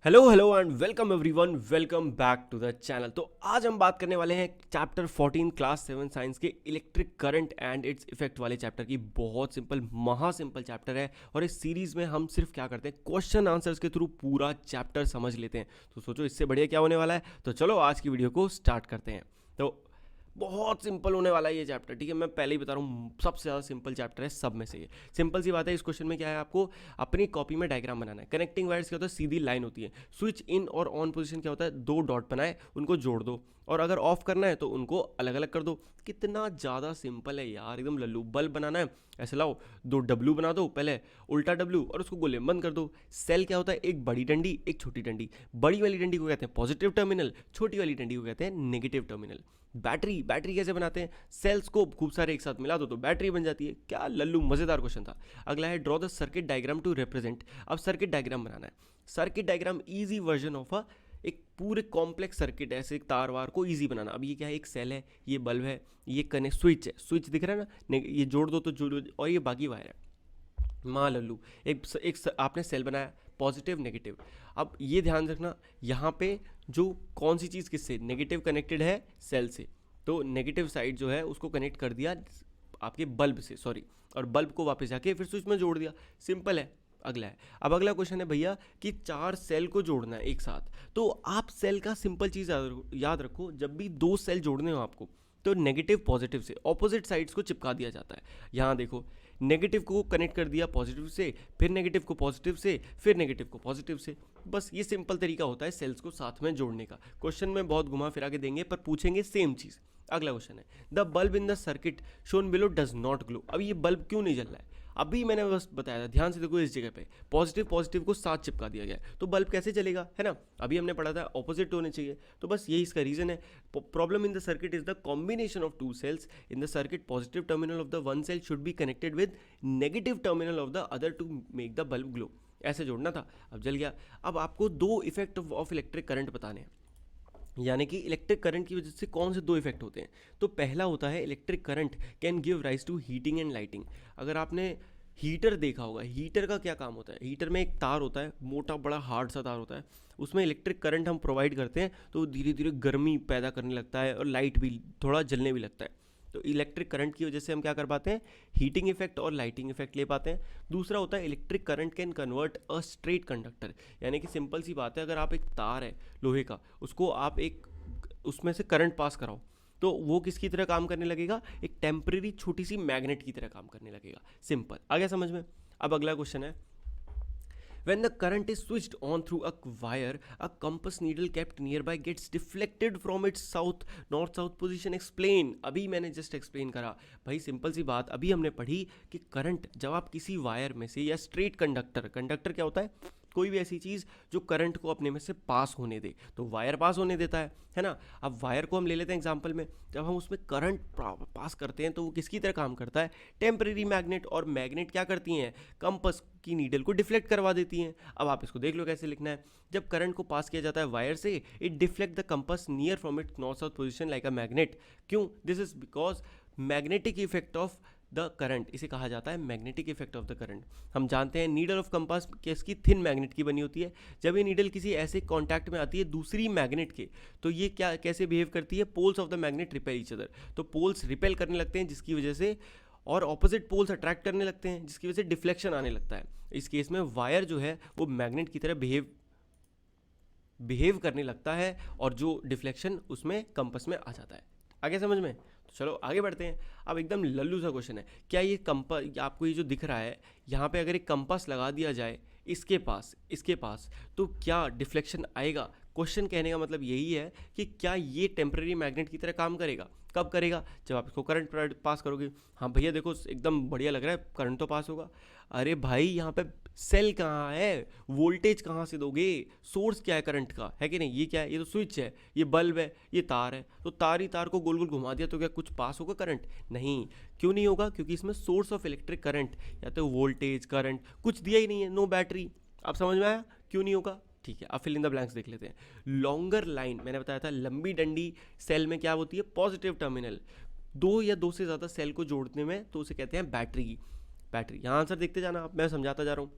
Hello hello and welcome everyone, welcome back to the channel. तो आज हम बात करने वाले हैं चैप्टर 14 क्लास 7 साइंस के electric current and its effect वाले चैप्टर की। बहुत सिंपल, महा सिंपल चैप्टर है और इस सीरीज में हम सिर्फ क्या करते हैं, क्वेश्चन आंसर्स के थ्रू पूरा चैप्टर समझ लेते हैं। तो सोचो इससे बढ़िया क्या होने वाला है। तो चलो आज की वीडियो को स्टार्ट करते हैं। तो बहुत सिंपल होने वाला है ये चैप्टर, ठीक है। मैं पहले ही बता रहा हूँ, सबसे ज़्यादा सिंपल चैप्टर है सब में से ये। सिंपल सी बात है, इस क्वेश्चन में क्या है, आपको अपनी कॉपी में डायग्राम बनाना है। कनेक्टिंग वायर्स क्या होता है, सीधी लाइन होती है। स्विच इन और ऑन पोजीशन क्या होता है, दो डॉट बनाए, उनको जोड़ दो, और अगर ऑफ करना है तो उनको अलग अलग कर दो। कितना ज़्यादा सिंपल है यार, एकदम लल्लू। बल्ब बनाना है, ऐसे लाओ, दो डब्लू बना दो, पहले उल्टा डब्लू, और उसको गोले में बंद कर दो। सेल क्या होता है, एक बड़ी डंडी एक छोटी डंडी। बड़ी वाली डंडी को कहते हैं पॉजिटिव टर्मिनल, छोटी वाली डंडी को कहते हैं नेगेटिव टर्मिनल। बैटरी, बैटरी कैसे बनाते हैं, सेल्स को खूब सारे एक साथ मिला दो तो बैटरी बन जाती है। क्या लल्लू, मजेदार क्वेश्चन था। अगला है draw the circuit diagram to represent. अब सर्किट डायग्राम बनाना है। Circuit diagram easy version of a एक पूरे कॉम्प्लेक्स सर्किट, ऐसे एक तार वार को इजी बनाना। अब ये क्या है, एक सेल है, ये बल्ब है, ये कनेक्ट स्विच है, स्विच दिख रहा है ना, ये जोड़ दो तो जोड़, और ये बाकी वायर है। माँ लल्लू, आपने सेल बनाया, पॉजिटिव नेगेटिव। अब ये ध्यान रखना, यहाँ पे जो कौन सी चीज़ किससे नेगेटिव कनेक्टेड है, सेल से। तो नेगेटिव साइड जो है उसको कनेक्ट कर दिया आपके बल्ब से, सॉरी, और बल्ब को वापस जाके फिर स्विच में जोड़ दिया। सिंपल है। अगला है, अब अगला क्वेश्चन है भैया कि चार सेल को जोड़ना है एक साथ। तो आप सेल का सिंपल चीज़ याद रखो, जब भी दो सेल जोड़ने हो आपको, तो नेगेटिव पॉजिटिव से ऑपोजिट साइड्स को चिपका दिया जाता है। यहाँ देखो, नेगेटिव को कनेक्ट कर दिया पॉजिटिव से, फिर नेगेटिव को पॉजिटिव से, फिर नेगेटिव को पॉजिटिव से। बस ये सिंपल तरीका होता है सेल्स को साथ में जोड़ने का। क्वेश्चन में बहुत घुमा फिरा के देंगे पर पूछेंगे सेम चीज़। अगला क्वेश्चन है, the bulb in the circuit shown below does not glow. अब ये बल्ब क्यों नहीं जल रहा है, अभी मैंने बस बताया था, ध्यान से देखो। इस जगह पे पॉजिटिव पॉजिटिव को साथ चिपका दिया गया है, तो बल्ब कैसे चलेगा, है ना। अभी हमने पढ़ा था ऑपोजिट होने चाहिए, तो बस यही इसका रीजन है। Problem in the circuit is the combination of two cells in the circuit. Positive terminal of the one cell should be connected with negative terminal of the other to make the bulb glow. ऐसे जोड़ना था, अब जल गया। अब आपको दो effect of electric current बताने हैं, यानी कि इलेक्ट्रिक करंट की वजह से कौन से दो इफेक्ट होते हैं। तो पहला होता है, electric current can give rise to heating and lighting. अगर आपने हीटर देखा होगा, हीटर का क्या काम होता है, हीटर में एक तार होता है, मोटा बड़ा हार्ड सा तार होता है, उसमें इलेक्ट्रिक करंट हम प्रोवाइड करते हैं, तो धीरे धीरे गर्मी पैदा करने लगता है और लाइट भी थोड़ा जलने भी लगता है। तो इलेक्ट्रिक करंट की वजह से हम क्या कर पाते हैं, हीटिंग इफेक्ट और लाइटिंग इफेक्ट ले पाते हैं। दूसरा होता है, electric current can convert a straight conductor. यानी कि सिंपल सी बात है, अगर आप एक तार है लोहे का, उसको आप एक उसमें से करंट पास कराओ, तो वो किसकी तरह काम करने लगेगा, एक टेम्परेरी छोटी सी मैग्नेट की तरह काम करने लगेगा। सिंपल, आ गया समझ में। अब अगला क्वेश्चन है, when the current is switched on through a wire, a compass needle kept nearby gets deflected from its north south position. Explain। अभी मैंने जस्ट एक्सप्लेन करा भाई, सिंपल सी बात अभी हमने पढ़ी कि करंट जब आप किसी वायर में से, या स्ट्रेट कंडक्टर, कंडक्टर क्या होता है, कोई भी ऐसी चीज़ जो करंट को अपने में से पास होने दे, तो वायर पास होने देता है ना। अब वायर को हम ले लेते हैं एग्जांपल में, जब हम उसमें करंट पास करते हैं तो वो किसकी तरह काम करता है, टेम्परेरी मैग्नेट। और मैग्नेट क्या करती हैं, कंपस की नीडल को डिफ्लेक्ट करवा देती हैं। अब आप इसको देख लो कैसे लिखना है। जब करंट को पास किया जाता है वायर से, it deflect the compass near from it north south position like a magnet. क्यों, this is because magnetic effect of the current, इसे कहा जाता है magnetic effect of the current. हम जानते हैं नीडल ऑफ कंपास किसकी, थिन मैग्नेट की बनी होती है। जब ये नीडल किसी ऐसे कांटेक्ट में आती है दूसरी मैग्नेट के, तो ये क्या कैसे बिहेव करती है, poles of the magnet repel each other. तो पोल्स रिपेल करने लगते हैं, जिसकी वजह से, और ऑपोजिट पोल्स अट्रैक्ट करने लगते हैं, जिसकी वजह से डिफ्लेक्शन आने लगता है। इस केस में वायर जो है वो मैग्नेट की तरह बिहेव करने लगता है, और जो डिफ्लेक्शन उसमें कंपस में आ जाता है। आगे समझ में। तो चलो आगे बढ़ते हैं। अब एकदम लल्लू सा क्वेश्चन है, क्या ये कंपास, आपको ये जो दिख रहा है यहाँ पे, अगर एक कंपास लगा दिया जाए इसके पास तो क्या डिफ्लेक्शन आएगा। क्वेश्चन कहने का मतलब यही है कि क्या ये टेम्परेरी मैग्नेट की तरह काम करेगा। कब करेगा, जब आप इसको करंट पास करोगे। हाँ भैया देखो एकदम बढ़िया लग रहा है, करंट तो पास होगा। अरे भाई यहाँ पे सेल कहाँ है, वोल्टेज कहाँ से दोगे, सोर्स क्या है करंट का, है कि नहीं। ये क्या है, ये तो स्विच है, ये बल्ब है, ये तार है, तो तार ही तार को गोल गोल घुमा दिया तो क्या कुछ पास होगा करंट, नहीं। क्यों नहीं होगा, क्योंकि इसमें सोर्स ऑफ इलेक्ट्रिक करंट या तो वोल्टेज करंट कुछ दिया ही नहीं है, नो बैटरी। आप समझ में आया क्यों नहीं होगा। ठीक है, अब फिल इन द ब्लैंक्स देख लेते हैं। लॉन्गर लाइन, मैंने बताया था लंबी डंडी सेल में क्या होती है, पॉजिटिव टर्मिनल। दो या दो से ज़्यादा सेल को जोड़ने में तो उसे कहते हैं बैटरी। बैटरी, यहाँ आंसर देखते जाना, आप मैं समझाता जा रहा हूँ।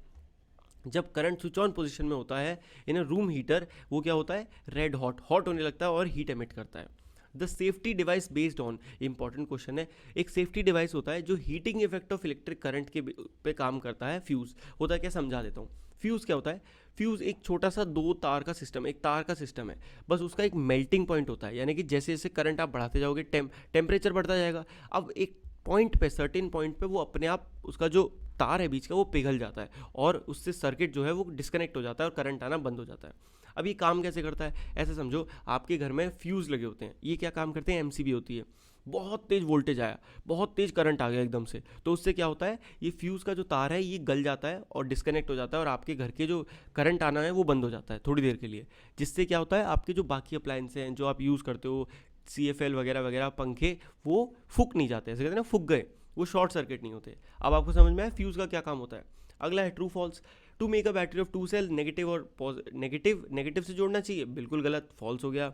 जब करंट स्विच ऑन पोजीशन में होता है इन अ रूम हीटर, वो क्या होता है, रेड हॉट हॉट होने लगता है और हीट एमिट करता है। The safety device based on, important question है, एक सेफ्टी डिवाइस होता है जो heating effect of electric current के पे काम करता है। फ्यूज़ होता है क्या, समझा देता हूँ। फ्यूज़ क्या होता है, फ्यूज़ एक छोटा सा दो तार का सिस्टम, एक तार का सिस्टम है, बस उसका एक मेल्टिंग पॉइंट होता है, यानी कि जैसे जैसे करंट आप बढ़ाते जाओगे टेम्परेचर बढ़ता जाएगा। अब एक पॉइंट पे, सर्टेन पॉइंट पे वो अपने आप उसका जो तार है बीच का वो पिघल जाता है और उससे सर्किट जो है वो डिस्कनेक्ट हो जाता है और करंट आना बंद हो जाता है। अब ये काम कैसे करता है, ऐसे समझो आपके घर में फ्यूज़ लगे होते हैं, ये क्या काम करते हैं, एमसीबी होती है। बहुत तेज़ वोल्टेज आया, बहुत तेज़ करंट आ गया एकदम से, तो उससे क्या होता है, ये फ्यूज़ का जो तार है ये गल जाता है और डिस्कनेक्ट हो जाता है और आपके घर के जो करंट आना है वो बंद हो जाता है थोड़ी देर के लिए। जिससे क्या होता है, आपके जो बाकी अप्लायंस हैं जो आप यूज़ करते हो, CFL वगैरह वगैरह पंखे, वो फूक नहीं जाते, ऐसे कहते हैं ना, फूक गए, वो शॉर्ट सर्किट नहीं होते। अब आपको समझ में आया फ्यूज़ का क्या काम होता है। अगला है true false. To make a battery of two cell, negative और नेगेटिव से जोड़ना चाहिए, बिल्कुल गलत, फॉल्स हो गया।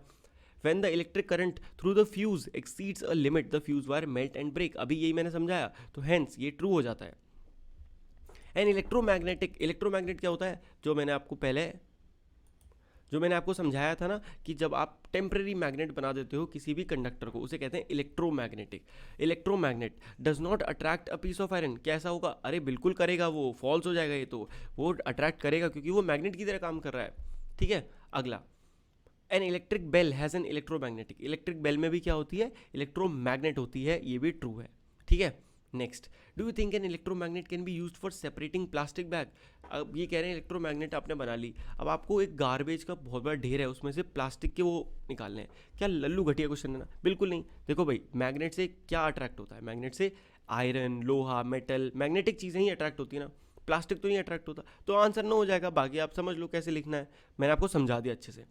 When the electric current through the fuse exceeds a limit, the fuse wire melt and break, अभी यही मैंने समझाया, तो हेंस ये ट्रू हो जाता है। एंड इलेक्ट्रोमैग्नेट क्या होता है, जो मैंने आपको समझाया था ना, कि जब आप टेम्परेरी मैग्नेट बना देते हो किसी भी कंडक्टर को, उसे कहते हैं electromagnetic. Electromagnet does not attract a piece of iron, कैसा होगा, अरे बिल्कुल करेगा, वो फॉल्स हो जाएगा, ये तो वो अट्रैक्ट करेगा क्योंकि वो मैग्नेट की तरह काम कर रहा है। ठीक है, अगला, an electric bell has an electromagnetic, electric bell में भी क्या होती है, इलेक्ट्रोमैग्नेट होती है, ये भी ट्रू है। ठीक है, next, do you think an electromagnet can be used for separating plastic bag. अब ये कह रहे हैं इलेक्ट्रोमैग्नेट आपने बना ली, अब आपको एक गार्बेज का बहुत बड़ा ढेर है, उसमें से प्लास्टिक के वो निकालने हैं, क्या लल्लू घटिया क्वेश्चन है ना, बिल्कुल नहीं। देखो भाई, मैग्नेट से क्या अट्रैक्ट होता है, मैग्नेट से आयरन, लोहा, मेटल, मैग्नेटिक चीज़ें ही अट्रैक्ट होती है ना, प्लास्टिक तो नहीं अट्रैक्ट होता, तो आंसर नो हो जाएगा। बाकी आप समझ लो कैसे लिखना है, मैंने आपको समझा दिया अच्छे से।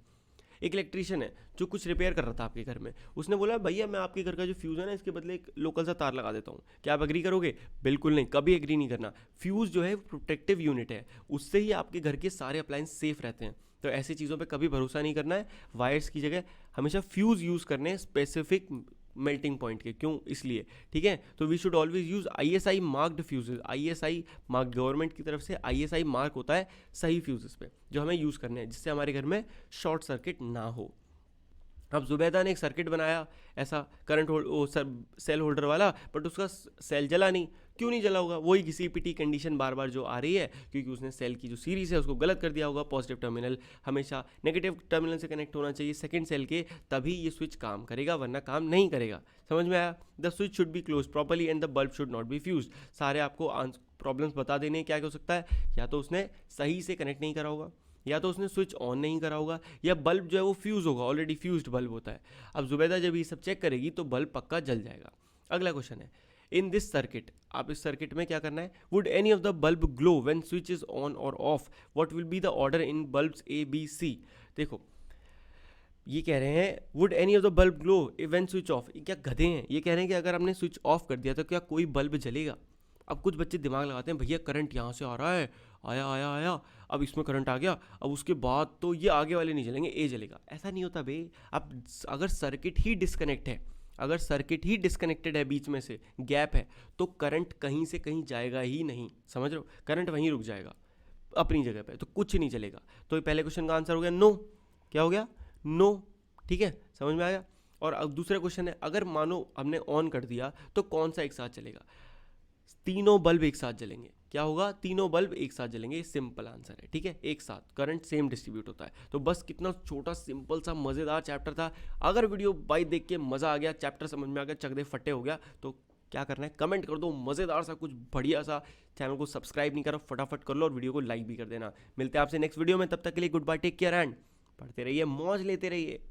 एक इलेक्ट्रीशियन है जो कुछ रिपेयर कर रहा था आपके घर में, उसने बोला भैया मैं आपके घर का जो फ्यूज़ है ना, इसके बदले एक लोकल सा तार लगा देता हूँ, क्या आप एग्री करोगे, बिल्कुल नहीं, कभी एग्री नहीं करना। फ्यूज़ जो है प्रोटेक्टिव यूनिट है, उससे ही आपके घर के सारे अप्लायंस सेफ रहते हैं, तो ऐसी चीज़ों पे कभी भरोसा नहीं करना है। वायर्स की जगह हमेशा फ्यूज़ यूज़ करने हैं स्पेसिफिक मेल्टिंग पॉइंट के, क्यों, इसलिए। ठीक है, तो we should always use ISI marked fuses, ISI mark, government की तरफ से ISI मार्क होता है सही फ्यूजेस पे जो हमें यूज़ करने हैं, जिससे हमारे घर में शॉर्ट सर्किट ना हो। अब जुबैदा ने एक सर्किट बनाया ऐसा सेल होल्डर वाला, बट उसका सेल जला नहीं, क्यों नहीं जला होगा, वही घिसी पिटी कंडीशन बार बार जो आ रही है, क्योंकि उसने सेल की जो सीरीज है उसको गलत कर दिया होगा। पॉजिटिव टर्मिनल हमेशा नेगेटिव टर्मिनल से कनेक्ट होना चाहिए सेकंड सेल के, तभी ये स्विच काम करेगा, वरना काम नहीं करेगा। समझ में आया, the switch should be close properly and the bulb should not be fuse. सारे आपको प्रॉब्लम्स बता देने, क्या हो सकता है, या तो उसने सही से कनेक्ट नहीं करा होगा, या तो उसने स्विच ऑन नहीं करा होगा, या बल्ब जो है वो फ्यूज़ होगा, ऑलरेडी फ्यूज्ड बल्ब होता है। अब जुबैदा जब ये सब चेक करेगी तो बल्ब पक्का जल जाएगा। अगला क्वेश्चन है, इन दिस सर्किट, आप इस सर्किट में क्या करना है, would any of the bulb glow when switch is on और off, what will be the order in bulbs ABC। देखो ये कह रहे हैं would any of the bulb glow when switch off, क्या गधे हैं, ये कह रहे हैं कि अगर हमने स्विच ऑफ कर दिया तो क्या कोई बल्ब जलेगा। अब कुछ बच्चे दिमाग लगाते हैं, भैया करंट यहाँ से आ रहा है, आया आया आया, अब इसमें करंट आ गया, अब उसके बाद तो ये आगे वाले नहीं जलेंगे, ए जलेगा। ऐसा नहीं होता बे। अब अगर सर्किट ही डिस्कनेक्ट है, अगर सर्किट ही डिस्कनेक्टेड है, बीच में से गैप है, तो करंट कहीं से कहीं जाएगा ही नहीं, समझ रहे हो, करंट वहीं रुक जाएगा अपनी जगह पे, तो कुछ नहीं चलेगा। तो ये पहले क्वेश्चन का आंसर हो गया नो। क्या हो गया, नो। ठीक है, समझ में आया। और अब दूसरा क्वेश्चन है, अगर मानो हमने ऑन कर दिया तो कौन सा एक साथ चलेगा, तीनों बल्ब एक साथ जलेंगे। क्या होगा, तीनों बल्ब एक साथ जलेंगे, सिंपल आंसर है। ठीक है, एक साथ करंट सेम डिस्ट्रीब्यूट होता है। तो बस कितना छोटा सिंपल सा मज़ेदार चैप्टर था। अगर वीडियो बाई देख के मज़ा आ गया, चैप्टर समझ में आ गया, चकदे फटे हो गया, तो क्या करना है, कमेंट कर दो मज़ेदार सा कुछ बढ़िया सा। चैनल को सब्सक्राइब नहीं करो, फटाफट कर लो, और वीडियो को लाइक भी कर देना। मिलते हैं आपसे नेक्स्ट वीडियो में, तब तक के लिए good bye, take care and पढ़ते रहिए, मौज लेते रहिए।